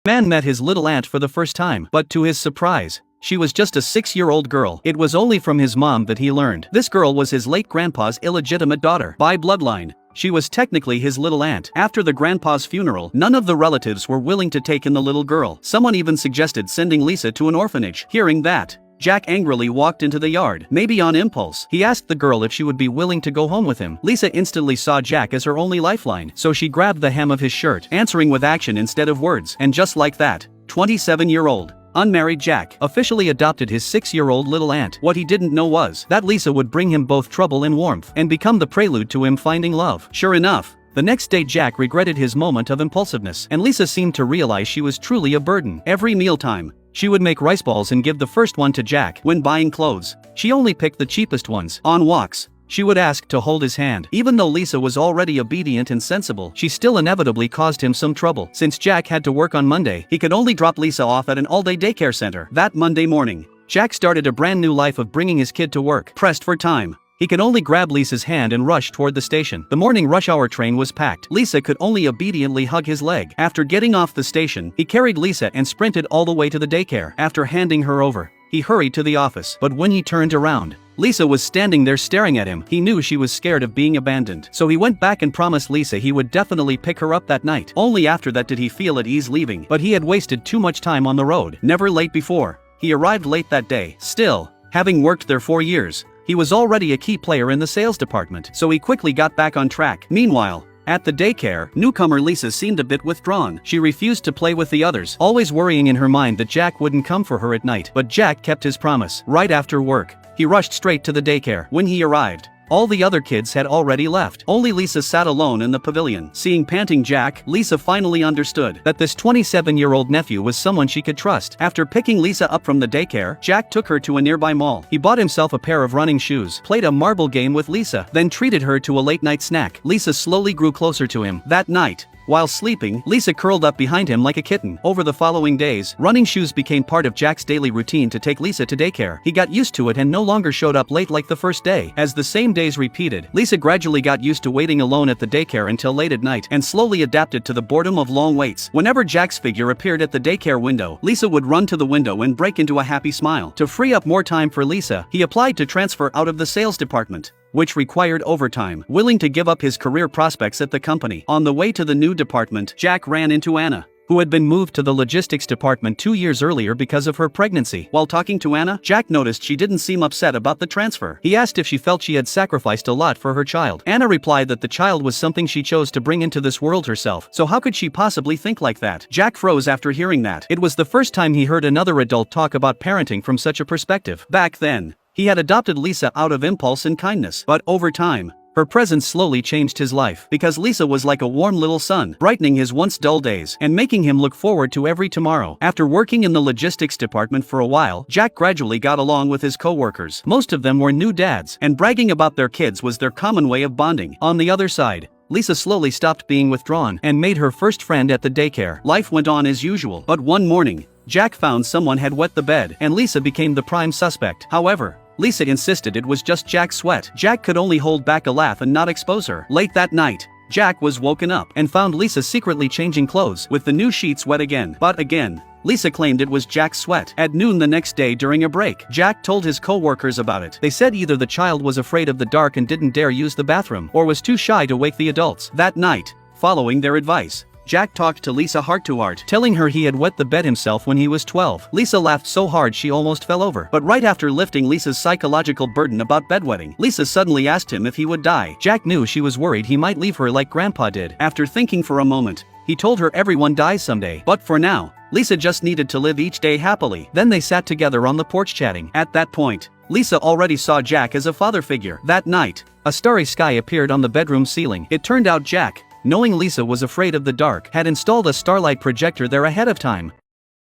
Man met his little aunt for the first time, but to his surprise, she was just a 6-year-old girl. It was only from his mom that he learned this girl was his late grandpa's illegitimate daughter. By bloodline, she was technically his little aunt. After the grandpa's funeral, none of the relatives were willing to take in the little girl. Someone even suggested sending Lisa to an orphanage. Hearing that, Jack angrily walked into the yard. Maybe on impulse, he asked the girl if she would be willing to go home with him. Lisa instantly saw Jack as her only lifeline, so she grabbed the hem of his shirt, answering with action instead of words. And just like that, 27-year-old, unmarried Jack officially adopted his 6-year-old little aunt. What he didn't know was that Lisa would bring him both trouble and warmth, and become the prelude to him finding love. Sure enough, the next day Jack regretted his moment of impulsiveness, and Lisa seemed to realize she was truly a burden. Every mealtime, she would make rice balls and give the first one to Jack. When buying clothes, she only picked the cheapest ones. On walks, she would ask to hold his hand. Even though Lisa was already obedient and sensible, she still inevitably caused him some trouble. Since Jack had to work on Monday, he could only drop Lisa off at an all-day daycare center. That Monday morning, Jack started a brand new life of bringing his kid to work. Pressed for time, he could only grab Lisa's hand and rush toward the station. The morning rush hour train was packed. Lisa could only obediently hug his leg. After getting off the station, he carried Lisa and sprinted all the way to the daycare. After handing her over, he hurried to the office. But when he turned around, Lisa was standing there staring at him. He knew she was scared of being abandoned, so he went back and promised Lisa he would definitely pick her up that night. Only after that did he feel at ease leaving. But he had wasted too much time on the road. Never late before, he arrived late that day. Still, having worked there 4 years, he was already a key player in the sales department, so he quickly got back on track. Meanwhile, at the daycare, newcomer Lisa seemed a bit withdrawn. She refused to play with the others, always worrying in her mind that Jack wouldn't come for her at night. But Jack kept his promise. Right after work, he rushed straight to the daycare. When he arrived, all the other kids had already left. Only Lisa sat alone in the pavilion. Seeing panting Jack, Lisa finally understood that this 27-year-old nephew was someone she could trust. After picking Lisa up from the daycare, Jack took her to a nearby mall. He bought himself a pair of running shoes, played a marble game with Lisa, then treated her to a late-night snack. Lisa slowly grew closer to him. That night, while sleeping, Lisa curled up behind him like a kitten. Over the following days, running shoes became part of Jack's daily routine to take Lisa to daycare. He got used to it and no longer showed up late like the first day. As the same days repeated, Lisa gradually got used to waiting alone at the daycare until late at night, and slowly adapted to the boredom of long waits. Whenever Jack's figure appeared at the daycare window, Lisa would run to the window and break into a happy smile. To free up more time for Lisa, he applied to transfer out of the sales department, which required overtime, willing to give up his career prospects at the company. On the way to the new department, Jack ran into Anna, who had been moved to the logistics department 2 years earlier because of her pregnancy. While talking to Anna, Jack noticed she didn't seem upset about the transfer. He asked if she felt she had sacrificed a lot for her child. Anna replied that the child was something she chose to bring into this world herself, so how could she possibly think like that? Jack froze after hearing that. It was the first time he heard another adult talk about parenting from such a perspective. Back then, he had adopted Lisa out of impulse and kindness, but over time, her presence slowly changed his life, because Lisa was like a warm little sun, brightening his once dull days, and making him look forward to every tomorrow. After working in the logistics department for a while, Jack gradually got along with his co-workers. Most of them were new dads, and bragging about their kids was their common way of bonding. On the other side, Lisa slowly stopped being withdrawn, and made her first friend at the daycare. Life went on as usual, but one morning, Jack found someone had wet the bed, and Lisa became the prime suspect. However, Lisa insisted it was just Jack's sweat. Jack could only hold back a laugh and not expose her. Late that night, Jack was woken up and found Lisa secretly changing clothes, with the new sheets wet again. But again, Lisa claimed it was Jack's sweat. At noon the next day during a break, Jack told his co-workers about it. They said either the child was afraid of the dark and didn't dare use the bathroom, or was too shy to wake the adults. That night, following their advice, Jack talked to Lisa heart-to-heart, telling her he had wet the bed himself when he was 12. Lisa laughed so hard she almost fell over. But right after lifting Lisa's psychological burden about bedwetting, Lisa suddenly asked him if he would die. Jack knew she was worried he might leave her like Grandpa did. After thinking for a moment, he told her everyone dies someday. But for now, Lisa just needed to live each day happily. Then they sat together on the porch chatting. At that point, Lisa already saw Jack as a father figure. That night, a starry sky appeared on the bedroom ceiling. It turned out Jack, knowing Lisa was afraid of the dark, had installed a starlight projector there ahead of time,